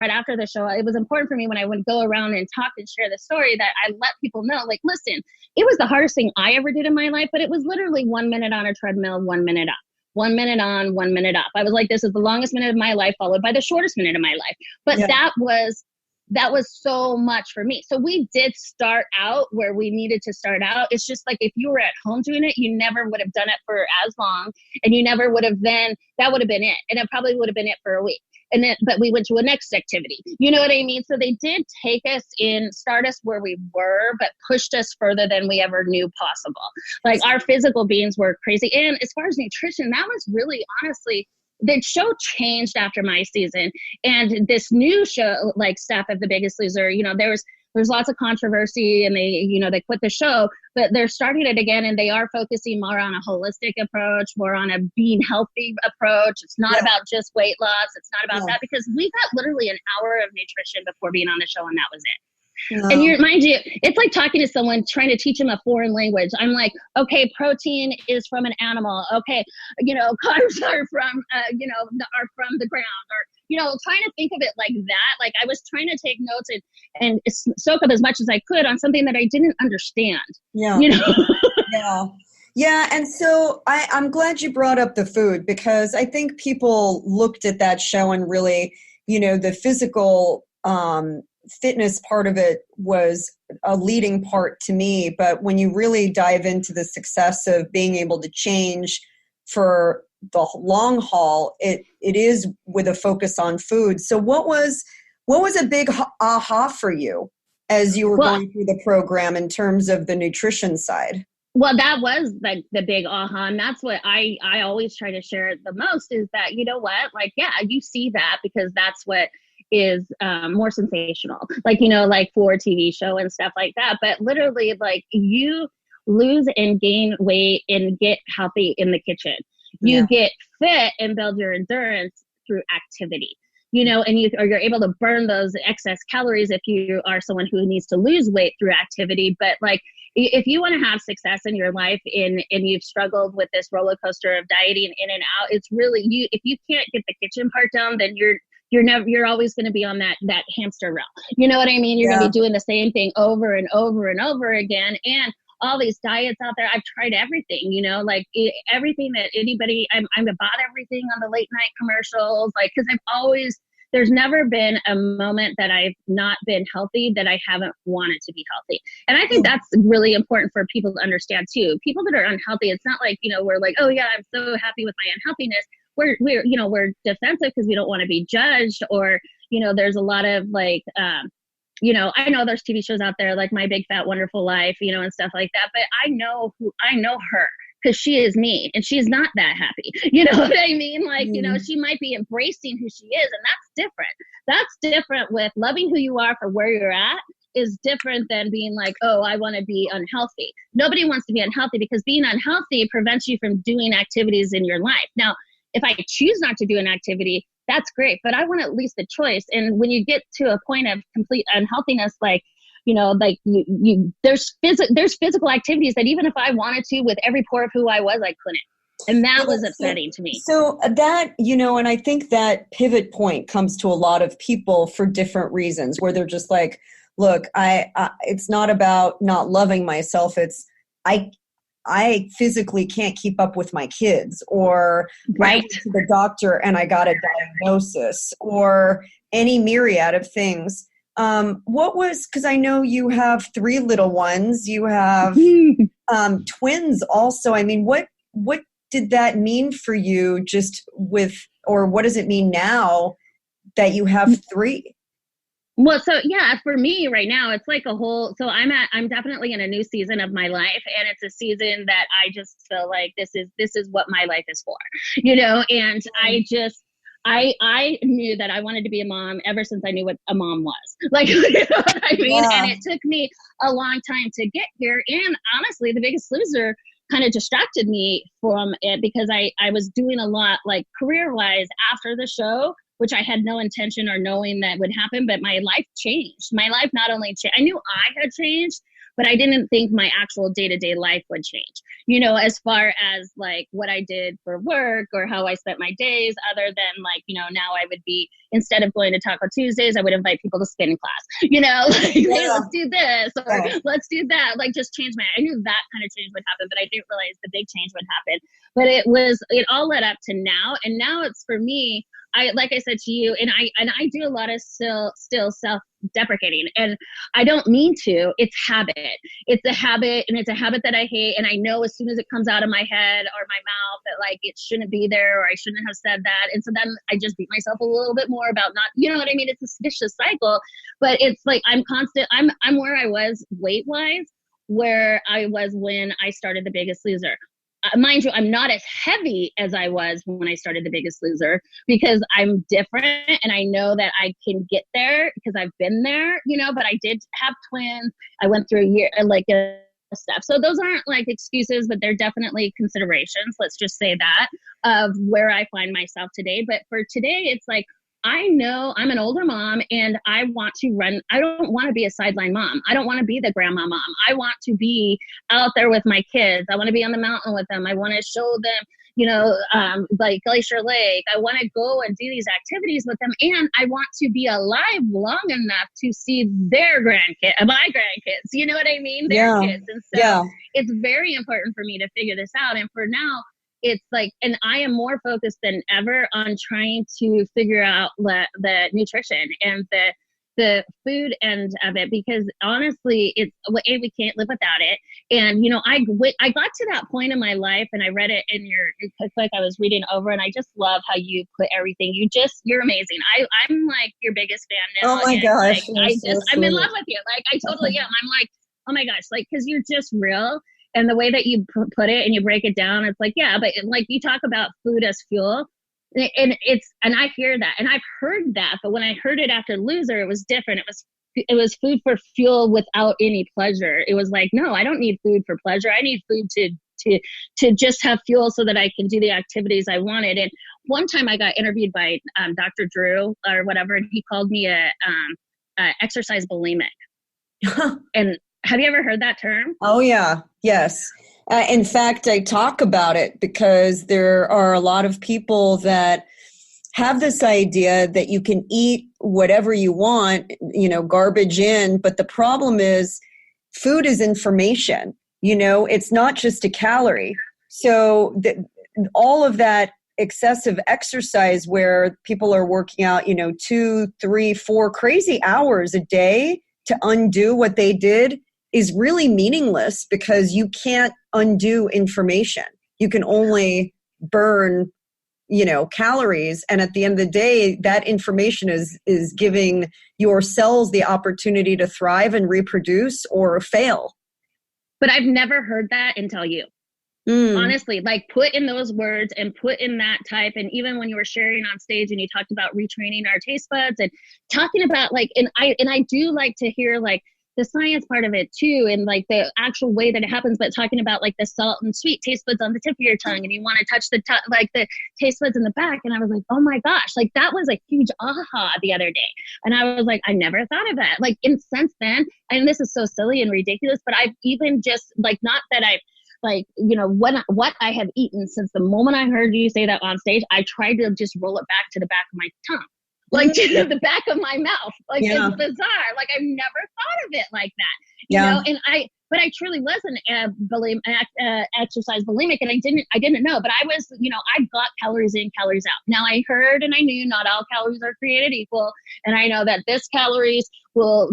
right after the show, it was important for me when I would go around and talk and share the story that I let people know, like, listen, it was the hardest thing I ever did in my life, but it was literally 1 minute on a treadmill, 1 minute up. 1 minute on, 1 minute up. I was like, this is the longest minute of my life, followed by the shortest minute of my life. But that was so much for me. So we did start out where we needed to start out. It's just like, if you were at home doing it, you never would have done it for as long, and you never would have then, that would have been it. And it probably would have been it for a week. And then, but we went to a next activity. You know what I mean? So they did take us in, start us where we were, but pushed us further than we ever knew possible. Like, our physical beings were crazy. And as far as nutrition, that was really, honestly, the show changed after my season. And this new show, like Staff of The Biggest Loser, you know, there's lots of controversy, and they quit the show, but they're starting it again, and they are focusing more on a holistic approach, more on a being healthy approach. It's not about just weight loss. It's not about that, because we got literally an hour of nutrition before being on the show, and that was it. No. And mind you, it's like talking to someone, trying to teach them a foreign language. I'm like, okay, protein is from an animal. Okay, carbs are from, are from the ground, or, trying to think of it like that. Like, I was trying to take notes and soak up as much as I could on something that I didn't understand. Yeah. Yeah. And so I'm glad you brought up the food, because I think people looked at that show and really, the physical, fitness part of it was a leading part to me. But when you really dive into the success of being able to change for the long haul, it is with a focus on food. So what was a big aha for you as you were going through the program in terms of the nutrition side? Well, that was like the big aha. And that's what I always try to share the most, is that, you know what, like, yeah, you see that because that's what is more sensational, like, like for a TV show and stuff like that. But literally, like, you lose and gain weight and get healthy in the kitchen. You get fit and build your endurance through activity, and you're able to burn those excess calories if you are someone who needs to lose weight through activity. But like, if you want to have success in your life and you've struggled with this roller coaster of dieting in and out, it's really if you can't get the kitchen part down, then you're always going to be on that hamster wheel. You know what I mean? You're going to be doing the same thing over and over and over again. And all these diets out there, I've tried everything, everything that anybody, I'm about everything on the late night commercials, like, because there's never been a moment that I've not been healthy that I haven't wanted to be healthy. And I think that's really important for people to understand too. People that are unhealthy, it's not like, we're like, oh yeah, I'm so happy with my unhealthiness. We're defensive because we don't want to be judged, or, there's a lot of like, I know there's TV shows out there like My Big Fat Wonderful Life, and stuff like that. But I know her because she is me, and she's not that happy. You know what I mean? Like, she might be embracing who she is, and that's different. That's different with loving who you are for where you're at, is different than being like, oh, I want to be unhealthy. Nobody wants to be unhealthy, because being unhealthy prevents you from doing activities in your life. Now, if I choose not to do an activity, that's great, but I want at least a choice. And when you get to a point of complete unhealthiness, like, there's physical activities that even if I wanted to, with every pore of who I was, I couldn't. And that was upsetting to me. So that, and I think that pivot point comes to a lot of people for different reasons, where they're just like, look, it's not about not loving myself. It's, I physically can't keep up with my kids, or I went to the doctor and I got a diagnosis, or any myriad of things. Because I know you have 3 little ones, you have twins also. I mean, what did that mean for you, or what does it mean now that you have 3? Well, so yeah, for me right now, it's like I'm definitely in a new season of my life, and it's a season that I just feel like this is what my life is for, and I knew that I wanted to be a mom ever since I knew what a mom was. Like, you know what I mean? Yeah. And it took me a long time to get here. And honestly, The Biggest Loser kind of distracted me from it, because I was doing a lot, like, career-wise after the show, which I had no intention or knowing that would happen, but my life changed. My life not only changed, I knew I had changed, but I didn't think my actual day-to-day life would change, as far as like what I did for work or how I spent my days, other than like, now I would be, instead of going to Taco Tuesdays, I would invite people to spin class, like, hey, let's do this, or let's do that. Like, just change I knew that kind of change would happen, but I didn't realize the big change would happen. But it all led up to now. And now it's, for me, like I said to you, and I do a lot of still self-deprecating, and I don't mean to. It's habit. It's a habit, and it's a habit that I hate. And I know as soon as it comes out of my head or my mouth that like it shouldn't be there, or I shouldn't have said that. And so then I just beat myself a little bit more about not, you know what I mean? It's a vicious cycle, but it's like I'm constant. I'm where I was weight-wise, where I was when I started The Biggest Loser. Mind you, I'm not as heavy as I was when I started The Biggest Loser, because I'm different and I know that I can get there because I've been there, but I did have twins. I went through a year, stuff. So those aren't like excuses, but they're definitely considerations. Let's just say that, of where I find myself today. But for today, it's like, I know I'm an older mom and I want to run. I don't want to be a sideline mom. I don't want to be the grandma mom. I want to be out there with my kids. I want to be on the mountain with them. I want to show them, like Glacier Lake. I want to go and do these activities with them. And I want to be alive long enough to see their my grandkids. You know what I mean? Their kids. And so it's very important for me to figure this out. And for now, it's like, and I am more focused than ever on trying to figure out the nutrition and the food end of it, because honestly, we can't live without it. And, I got to that point in my life, and I read it in your cookbook I was reading over, and I just love how you put everything. You're amazing. I'm like your biggest fan now. Oh my gosh. Like, I'm in love with you. Like, I totally am. I'm like, oh my gosh, like, cause you're just real. And the way that you put it and you break it down, it's like, yeah, but like you talk about food as fuel, and I hear that, and I've heard that, but when I heard it after Loser, it was different. It was food for fuel without any pleasure. It was like, no, I don't need food for pleasure. I need food to just have fuel so that I can do the activities I wanted. And one time I got interviewed by Dr. Drew or whatever, and he called me a exercise bulimic. And have you ever heard that term? Oh, yeah. Yes. In fact, I talk about it because there are a lot of people that have this idea that you can eat whatever you want, garbage in. But the problem is food is information. It's not just a calorie. So all of that excessive exercise where people are working out, 2, 3, 4 crazy hours a day to undo what they did is really meaningless, because you can't undo information. You can only burn, calories. And at the end of the day, that information is giving your cells the opportunity to thrive and reproduce or fail. But I've never heard that until you. Honestly, like, put in those words and put in that type. And even when you were sharing on stage and you talked about retraining our taste buds and talking about like, and I do like to hear like the science part of it too, and like the actual way that it happens, but talking about like the salt and sweet taste buds on the tip of your tongue, and you want to touch the taste buds in the back. And I was like, oh my gosh, like that was a huge aha the other day. And I was like, I never thought of that. Like, and since then, and this is so silly and ridiculous, but I've even just like, not that I've like, what I have eaten since the moment I heard you say that on stage, I tried to just roll it back to the back of my tongue. Like to the back of my mouth. Like, it's bizarre. Like, I've never thought of it like that. You know, and but I truly wasn't exercise bulimic, and I didn't know, but I was, I got calories in, calories out. Now I heard and I knew not all calories are created equal. And I know that this calories will,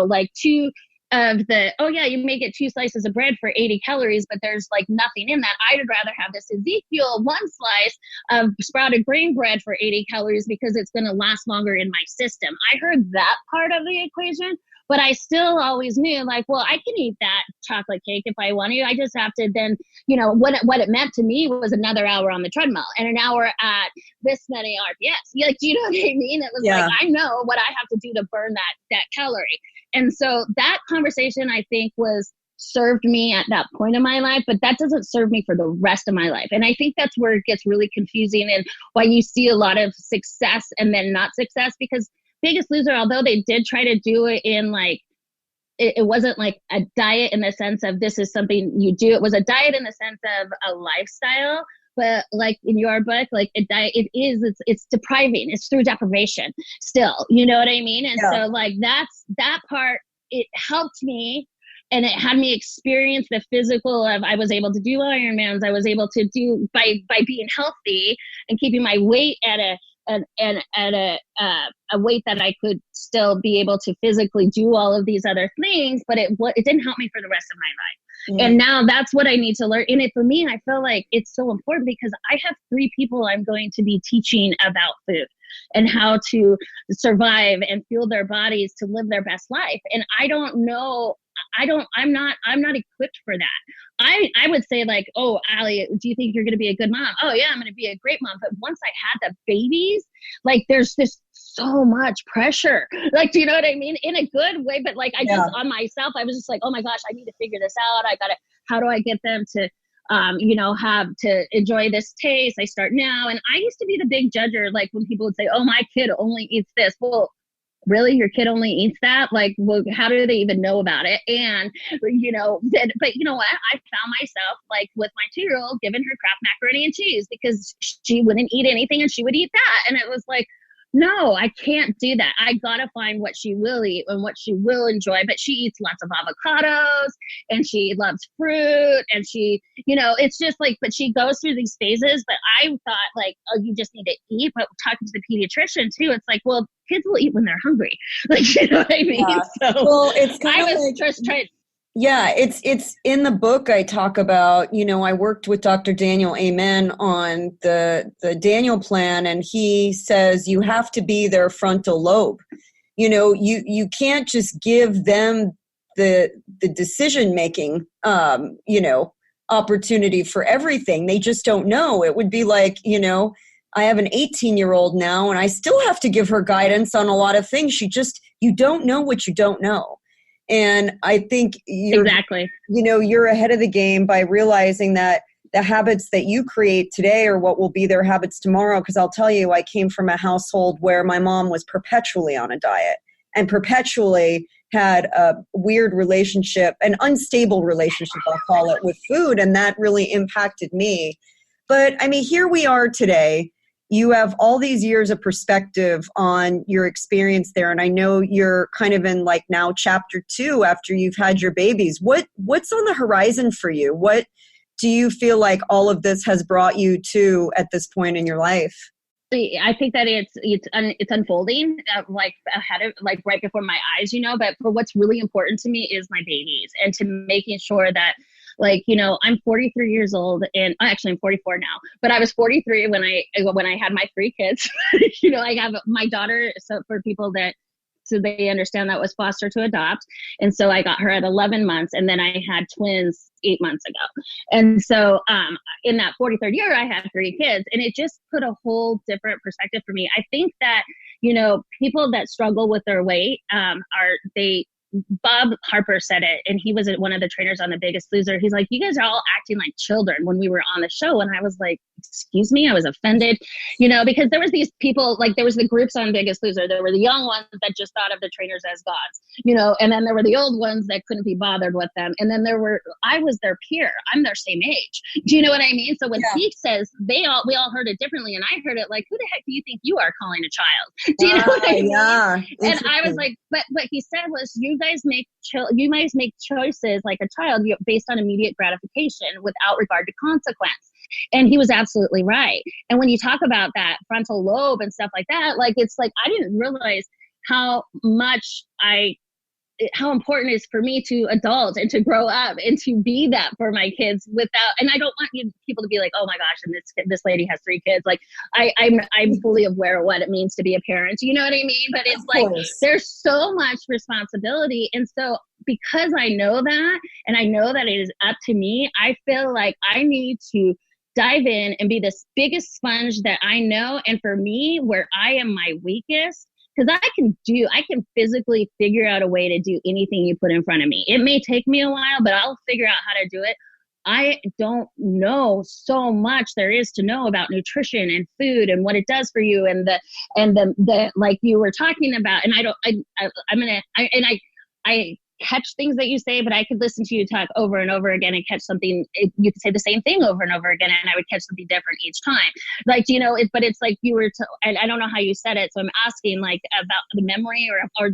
like two of the, you may get 2 slices of bread for 80 calories, but there's like nothing in that. I'd rather have this Ezekiel 1 slice of sprouted grain bread for 80 calories because it's going to last longer in my system. I heard that part of the equation, but I still always knew like, well, I can eat that chocolate cake if I want to. I just have to then, what it meant to me was another hour on the treadmill and an hour at this many RPS. Like, do you know what I mean? It was like, I know what I have to do to burn that calorie. And so that conversation, I think, served me at that point in my life, but that doesn't serve me for the rest of my life. And I think that's where it gets really confusing and why you see a lot of success and then not success, because Biggest Loser, although they did try to do it in like it wasn't like a diet in the sense of this is something you do. It was a diet in the sense of a lifestyle. But like in your book, like a diet, it's depriving. It's through deprivation still. You know what I mean? And so like that part, it helped me, and it had me experience the physical of, I was able to do Ironmans. I was able to do by being healthy and keeping my weight at a weight that I could still be able to physically do all of these other things, but it didn't help me for the rest of my life. Mm-hmm. And now that's what I need to learn. And for me, I feel like it's so important because I have 3 people I'm going to be teaching about food and how to survive and fuel their bodies to live their best life. And I don't know, I'm not equipped for that. I would say like, oh, Ali, do you think you're going to be a good mom? Oh yeah, I'm going to be a great mom. But once I had the babies, like there's this so much pressure. Like, do you know what I mean? In a good way, but like just on myself, I was just like, oh my gosh, I need to figure this out. How do I get them to, have to enjoy this taste? I start now. And I used to be the big judger. Like when people would say, oh, my kid only eats this. Well, really, your kid only eats that? Like, well, how do they even know about it? And, but you know what? I found myself like with my 2-year-old giving her Kraft macaroni and cheese because she wouldn't eat anything and she would eat that. And it was like, no, I can't do that. I gotta find what she will eat and what she will enjoy. But she eats lots of avocados and she loves fruit and she, it's just like, but she goes through these phases. But I thought like, oh, you just need to eat. But talking to the pediatrician too, it's like, well, kids will eat when they're hungry. Like, you know what I mean? Yeah. So well, it's kind I of was just trying. Yeah, it's in the book. I talk about, I worked with Dr. Daniel Amen on the Daniel plan, and he says you have to be their frontal lobe. You can't just give them the decision making, opportunity for everything. They just don't know. It would be like, I have an 18-year-old now, and I still have to give her guidance on a lot of things. You don't know what you don't know. And I think you're ahead of the game by realizing that the habits that you create today are what will be their habits tomorrow. Because I'll tell you, I came from a household where my mom was perpetually on a diet and perpetually had a weird relationship, an unstable relationship, I'll call it, with food. And that really impacted me. But I mean, here we are today. You have all these years of perspective on your experience there. And I know you're kind of in like now chapter 2 after you've had your babies. What's on the horizon for you? What do you feel like all of this has brought you to at this point in your life? I think that it's unfolding like ahead of, like right before my eyes, but for what's really important to me is my babies and to making sure that I'm 43 years old and actually I'm 44 now, but I was 43 when I had my 3 kids. I have my daughter. So for people so they understand that was foster to adopt. And so I got her at 11 months and then I had twins 8 months ago. And so in that 43rd year, I had 3 kids and it just put a whole different perspective for me. I think that, people that struggle with their weight Bob Harper said it, and he was one of the trainers on The Biggest Loser. He's like, you guys are all acting like children when we were on the show. And I was like, excuse me, I was offended, because there was these people, like there was the groups on Biggest Loser. There were the young ones that just thought of the trainers as gods, and then there were the old ones that couldn't be bothered with them. And then I was their peer. I'm their same age. Do you know what I mean? So when he says we all heard it differently, and I heard it like, who the heck do you think you are calling a child? Do you know what I mean? Yeah. And I was like, but what he said was, you guys make choices like a child based on immediate gratification without regard to consequence. And he was absolutely right. And when you talk about that frontal lobe and stuff like that, like it's like I didn't realize how important it is for me to adult and to grow up and to be that for my kids and I don't want people to be like, oh my gosh, and this lady has 3 kids. Like I'm fully aware of what it means to be a parent. You know what I mean? But it's like, there's so much responsibility. And so because I know that, and I know that it is up to me, I feel like I need to dive in and be this biggest sponge that I know. And for me, where I am my weakest, because I can physically figure out a way to do anything you put in front of me. It may take me a while, but I'll figure out how to do it. I don't know so much there is to know about nutrition and food and what it does for you and the like you were talking about. And I catch things that you say, but I could listen to you talk over and over again and catch something. You could say the same thing over and over again, and I would catch something different each time. Like, but it's like you were to, and I don't know how you said it, so I'm asking like about the memory or